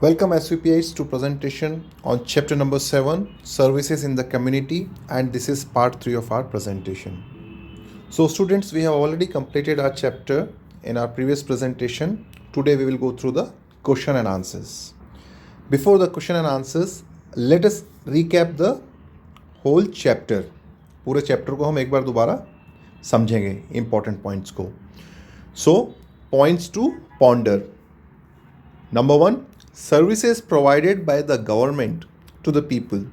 Welcome SVPIs to presentation on chapter number 7, Services in the Community, and this is part 3 of our presentation. So students, we have already completed our chapter in our previous presentation. Today we will go through the question and answers. Before the question and answers, let us recap the whole chapter. पूरे chapter को हम एक बार दोबारा समझेंगे important points को. So, points to ponder. Number 1, services provided by the government to the people.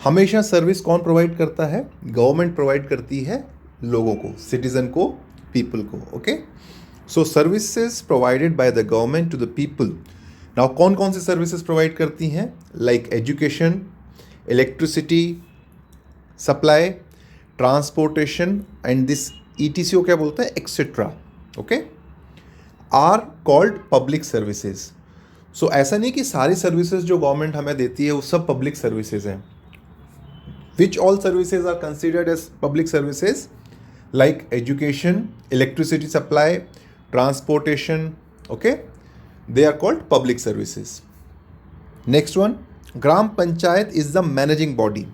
हमेशा service कौन provide करता है? गवर्नमेंट प्रोवाइड करती है लोगों को, सिटीजन को, पीपल को. Okay, so services provided by the government to the people. Now कौन कौन सी सर्विसेज प्रोवाइड करती हैं? Like education, electricity supply, transportation and this ETC को क्या बोलते हैं? Etcetera. Okay, are called public services. So ऐसा नहीं कि सारी सर्विसेज जो गवर्नमेंट हमें देती है वो सब पब्लिक सर्विसेज हैं. Which all services are considered as public services? Like education, electricity supply, transportation. Okay, they are called public services. Next one, gram panchayat is the managing body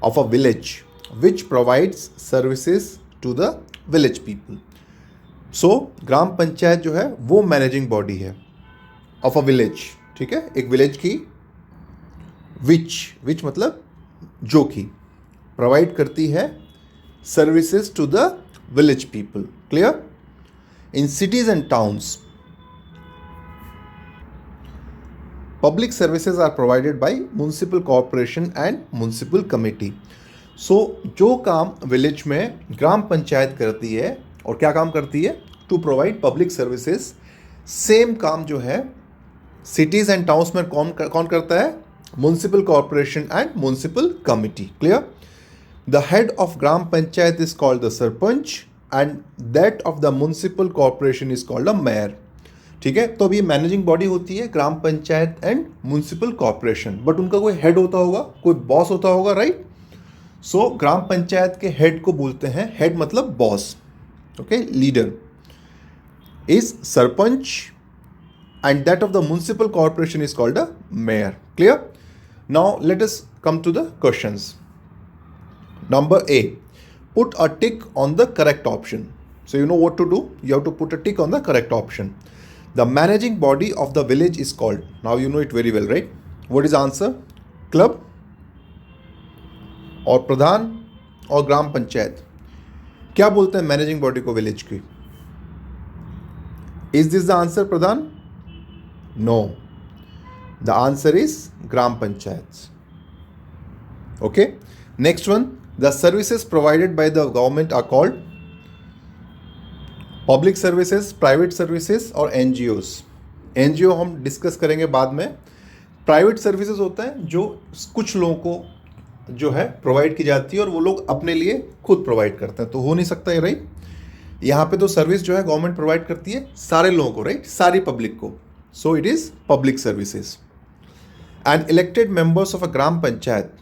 of a village which provides services to the village people. So gram panchayat जो है वो managing body है of a village. ठीक है, एक village की, विच मतलब जो की, प्रोवाइड करती है services to the village people. Clear? In cities and towns public services are provided by municipal corporation and municipal committee. So जो काम विलेज में ग्राम पंचायत करती है, और क्या काम करती है? To provide public services. Same काम जो है सिटीज एंड टाउन्स में कौन करता है? Municipal corporation and municipal committee. Clear? The head of gram panchayat is called the sarpanch and that of the municipal corporation is called the mayor. ठीक है, तो अब ये मैनेजिंग बॉडी होती है gram panchayat and municipal corporation, but उनका कोई हेड होता होगा, कोई बॉस होता होगा, राइट? सो ग्राम पंचायत के हेड को बोलते हैं, हेड मतलब boss, okay, leader is sarpanch and that of the municipal corporation is called a mayor. Clear? Now let us come to the questions. Number A, put a tick on the correct option. So you know what to do. You have to put a tick on the correct option. The managing body of the village is called. Now you know it very well, right? What is the answer? Club और प्रधान और ग्राम पंचायत. क्या बोलते हैं managing body को village की? Is this the answer, Pradhan? No. The answer is Gram Panchayats. Okay. Next one. The services provided by the government are called public services, private services और NGOs. NGO हम discuss करेंगे बाद में. Private services होता है जो कुछ लोगों को जो है प्रोवाइड की जाती है और वो लोग अपने लिए खुद प्रोवाइड करते हैं, तो हो नहीं सकता है, राइट? यहाँ पे तो सर्विस जो है गवर्नमेंट प्रोवाइड करती है सारे लोगों को, राइट? सारी पब्लिक को. So it is public services. An elected members of a gram panchayat.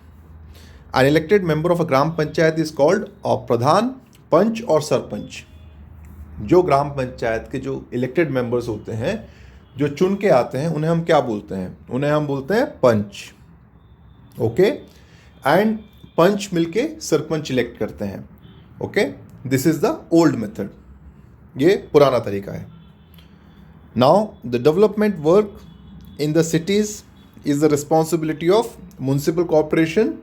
An elected member of a gram panchayat is called a pradhan, पंच और सरपंच. जो ग्राम पंचायत के जो इलेक्टेड मेंबर्स होते हैं, जो चुन के आते हैं, उन्हें हम क्या बोलते हैं? उन्हें हम बोलते हैं पंच. ओके, एंड पंच मिलके सरपंच इलेक्ट करते हैं. Okay, this is the old method. ये पुराना तरीका है. Now, the development work in the cities is the responsibility of municipal corporation,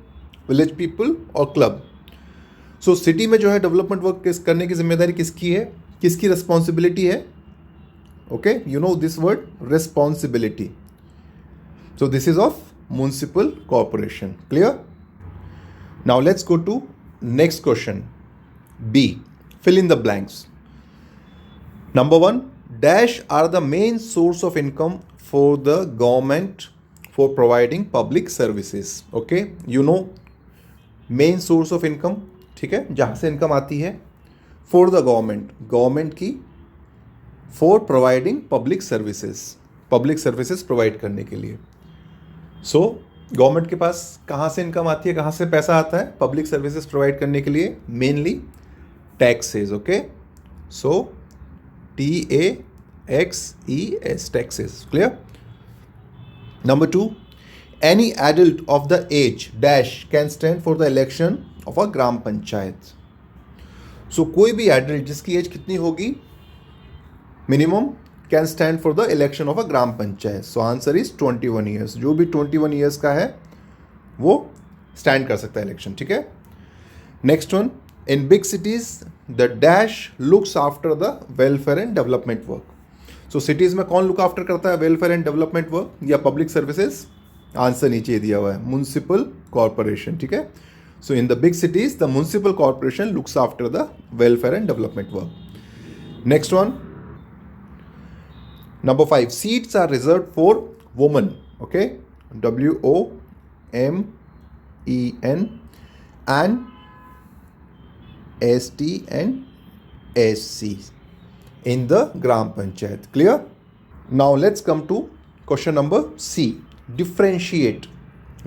village people और club. So, city में जो है डेवलपमेंट वर्क करने की जिम्मेदारी किसकी है? किसकी रिस्पॉन्सिबिलिटी है? Okay, you know this word, responsibility. So this is of municipal corporation. Clear? Now let's go to next question. B, fill in the blanks. Number 1, dash are the main source of income for the government for providing public services. Okay, you know main source of income, ठीक है, जहाँ से income आती है for the government की, for providing public services provide करने के लिए. So गवर्नमेंट के पास कहाँ से इनकम आती है, कहाँ से पैसा आता है पब्लिक सर्विसेज प्रोवाइड करने के लिए? Mainly taxes. Okay, so TAXES, taxes. Clear? Number 2, any adult of the age dash can stand for the election of a ग्राम पंचायत. सो कोई भी एडल्ट जिसकी एज कितनी होगी minimum can stand for the election of a gram panchayat. So answer is 21 years. जो भी 21 years का है वो स्टैंड कर सकता है इलेक्शन. ठीक है. Next one, in big cities the dash looks after the welfare and development work. So cities में कौन लुक आफ्टर करता है वेलफेयर एंड डेवलपमेंट वर्क या पब्लिक सर्विसेज? आंसर नीचे दिया हुआ है, म्युनिसिपल कॉर्पोरेशन. ठीक है. So in the big cities the municipal corporation looks after the welfare and development work. Next one, number 5, seats are reserved for women. Okay, WOMEN and ST and SC in the gram panchayat. Clear? Now let's come to question number C, differentiate.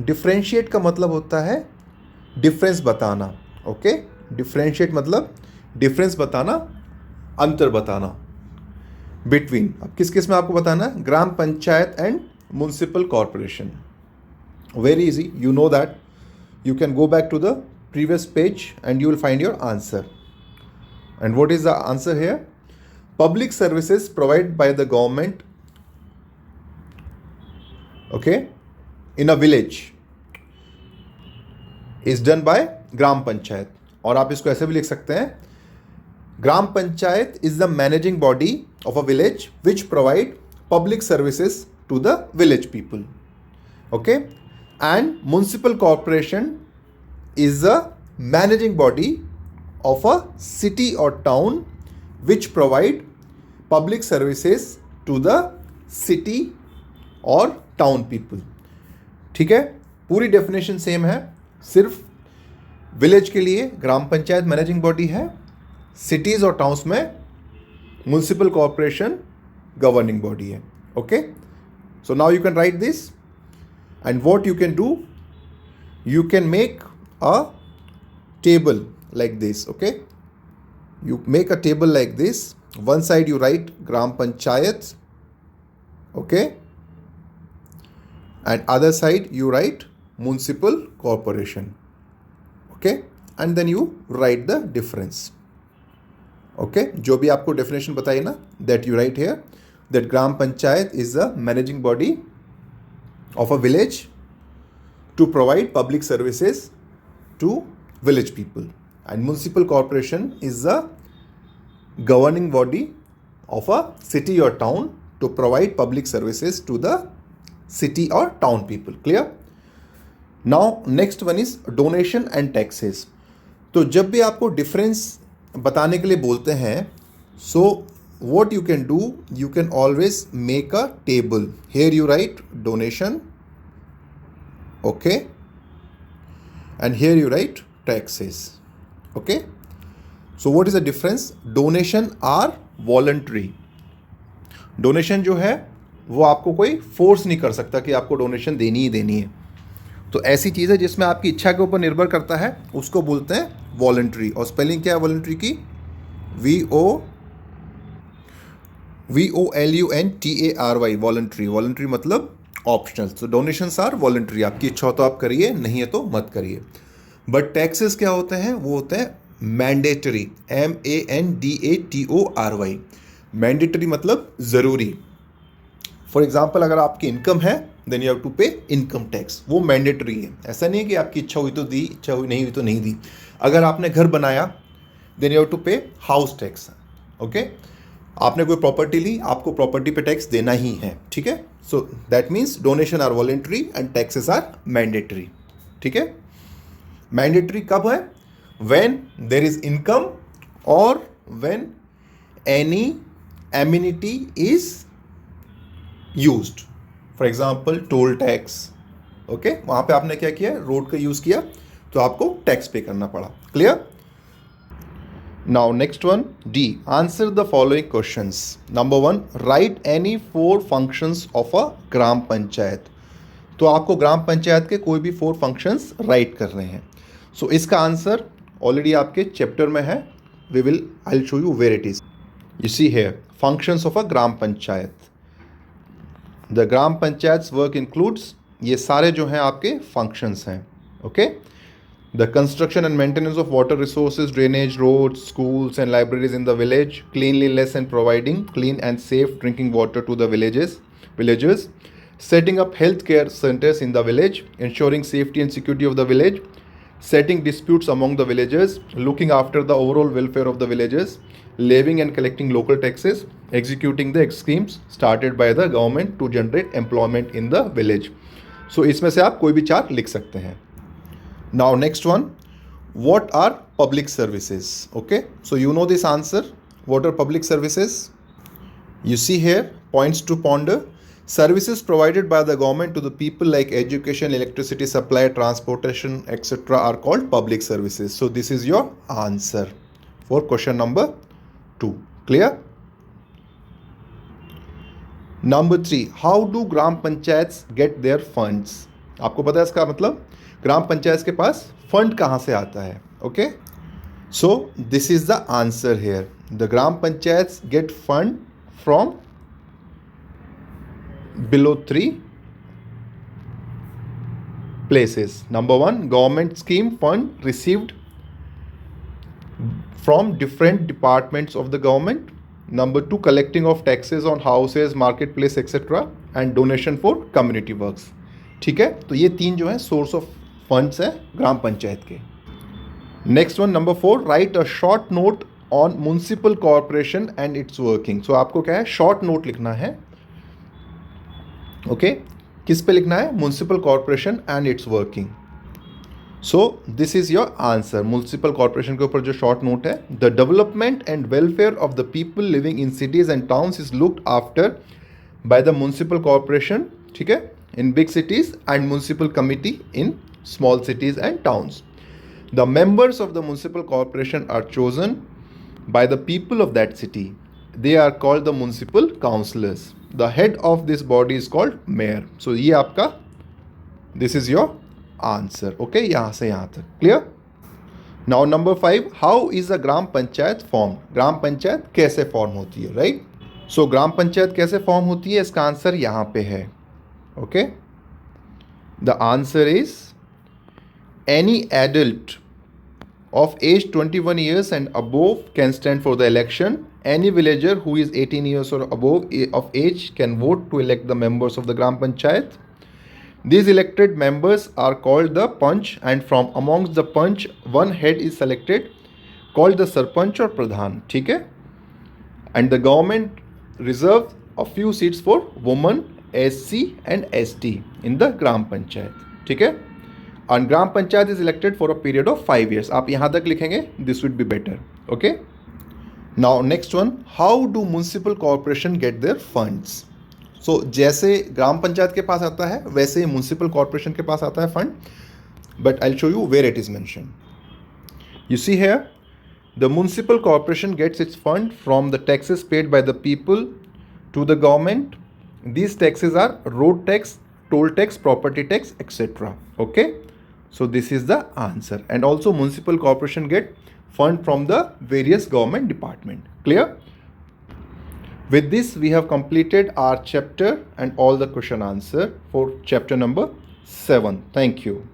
differentiate का मतलब होता है difference बताना. Okay, differentiate मतलब difference बताना, अंतर बताना between. अब किस किस में आपको बताना है? Gram panchayat and municipal corporation. Very easy, you know that. You can go back to the previous page and you will find your answer. And what is the answer here? Public services provide by the government, okay, in a village is done by gram panchayat. और आप इसको ऐसे भी लिख सकते हैं, gram panchayat is the managing body of a village which provide public services to the village people. Okay, and municipal corporation is the managing body of a city or town which provide public services to the city or town people. ठीक है, पूरी definition same है, सिर्फ village के लिए gram panchayat managing body है, cities और towns में म्युनिसिपल कॉर्पोरेशन गवर्निंग बॉडी है. Okay, so now you can write this and what you can do, you can make a table like this. Okay, you make a table like this. One side you write gram panchayat, okay, and other side you write municipal corporation. Okay, and then you write the difference. Okay, जो भी आपको definition बताइए ना, that you write here that gram panchayat is the managing body of a village to provide public services to village people and municipal corporation is the governing body of a city और town to provide public services to the city और town people. Clear? Now next one is donation and taxes. तो जब भी आपको difference बताने के लिए बोलते हैं, so what you can do, you can always make a table. Here you write donation, okay, and here you write taxes. Okay, so what is the difference? Donation are voluntary. Donation जो है वो आपको कोई force नहीं कर सकता कि आपको डोनेशन देनी ही देनी है. तो ऐसी चीज़ है जिसमें आपकी इच्छा के ऊपर निर्भर करता है, उसको बोलते हैं वॉलंटरी. और स्पेलिंग क्या है वॉलंटरी की? VOLUNTARY, voluntary. वॉलंटरी मतलब ऑप्शनल. तो डोनेशंस आर वॉलंटरी. आपकी इच्छा हो तो आप करिए, नहीं है तो मत करिए. बट टैक्सेस क्या होते हैं? वो होते हैं मैंडेटरी, MANDATORY. मैंडेटरी मतलब ज़रूरी. फॉर एग्जाम्पल, अगर आपकी इनकम है देन यू हैव टू पे इनकम टैक्स. वो मैंडेटरी है. ऐसा नहीं है कि आपकी इच्छा हुई तो दी, इच्छा हुई नहीं हुई तो नहीं दी. अगर आपने घर बनाया देन यू हैव टू पे हाउस टैक्स. ओके, आपने कोई प्रॉपर्टी ली, आपको प्रॉपर्टी पे टैक्स देना ही है. ठीक है, so that means donation are voluntary and taxes are mandatory. ठीक है, मैंडेटरी कब है? व्हेन देयर इज इनकम और when any amenity is used. For example toll tax. Okay, वहाँ पे आपने क्या किया? रोड का यूज़ किया तो आपको टैक्स पे करना पड़ा. Clear? Now next one, D, answer the following questions. Number 1, write any 4 functions of a gram panchayat. तो आपको ग्राम पंचायत के कोई भी 4 फंक्शंस राइट कर रहे हैं. सो इसका आंसर ऑलरेडी आपके चैप्टर में है. I will show you where it is. You see here functions of a gram panchayat. The gram panchayat work includes, ये सारे जो हैं आपके फंक्शंस हैं. Okay. The construction and maintenance of water resources, drainage, roads, schools, and libraries in the village, cleanliness and providing clean and safe drinking water to the villagers, setting up healthcare centers in the village, ensuring safety and security of the village, setting disputes among the villagers, looking after the overall welfare of the villagers, levying and collecting local taxes, executing the schemes started by the government to generate employment in the village. So इसमें से आप कोई भी चार लिख सकते हैं. Now next one, what are public services? Okay, so you know this answer. What are public services? You see here points to ponder. Services provided by the government to the people like education, electricity supply, transportation, etc. are called public services. So this is your answer for question number 2. Clear? Number 3, how do gram panchayats get their funds? आपको पता है इसका मतलब? ग्राम पंचायत के पास fund कहाँ से आता है? Okay, so this is the answer here. The gram panchayat get fund from below 3 places. Number 1, government scheme fund received from different departments of the government. Number 2, collecting of taxes on houses, marketplace, etc. and donation for community works. ठीक है, तो ये 3 जो है source of funds हैं ग्राम पंचायत के. Next one, number 4, write a short note on municipal corporation and its working. So आपको क्या है, शॉर्ट नोट लिखना है. ओके, किस पे लिखना है? Municipal corporation and its working. So this is your answer. Municipal corporation के ऊपर जो शॉर्ट नोट है, the development and welfare of the people living in cities and towns is looked after by the municipal corporation. ठीक है, in big cities and municipal committee in small cities and towns. The members of the municipal corporation are chosen by the people of that city. They are called the municipal councillors. The head of this body is called mayor. So ये आपका, this is your answer. Okay, यहाँ से यहाँ तक clear? Now number 5, how is a gram panchayat formed? ग्राम पंचायत कैसे form होती है, right? So ग्राम पंचायत कैसे फॉर्म होती है, इसका आंसर यहाँ पे है. Okay, the answer is any adult of age 21 years and above can stand for the election. Any villager who is 18 years or above of age can vote to elect the members of the Gram Panchayat. These elected members are called the Panch, and from amongst the Panch, one head is selected called the Sarpanch or Pradhan. ठीक है, and the government reserves a few seats for women, SC and ST in the Gram Panchayat. ठीक है, and Gram Panchayat is elected for a period of 5 years. आप यहाँ तक लिखेंगे, this would be better. Okay, now next one, how do municipal corporation get their funds? So जैसे ग्राम पंचायत के पास आता है वैसे ही म्युनिसिपल कॉर्पोरेशन के पास आता है fund, but I'll show you where it is mentioned. You see here, the municipal corporation gets its fund from the taxes paid by the people to the government. These taxes are road tax, toll tax, property tax, etc. Okay, so this is the answer. And also municipal corporation get fund from the various government department. Clear? With this we have completed our chapter and all the question answer for chapter number 7. Thank you.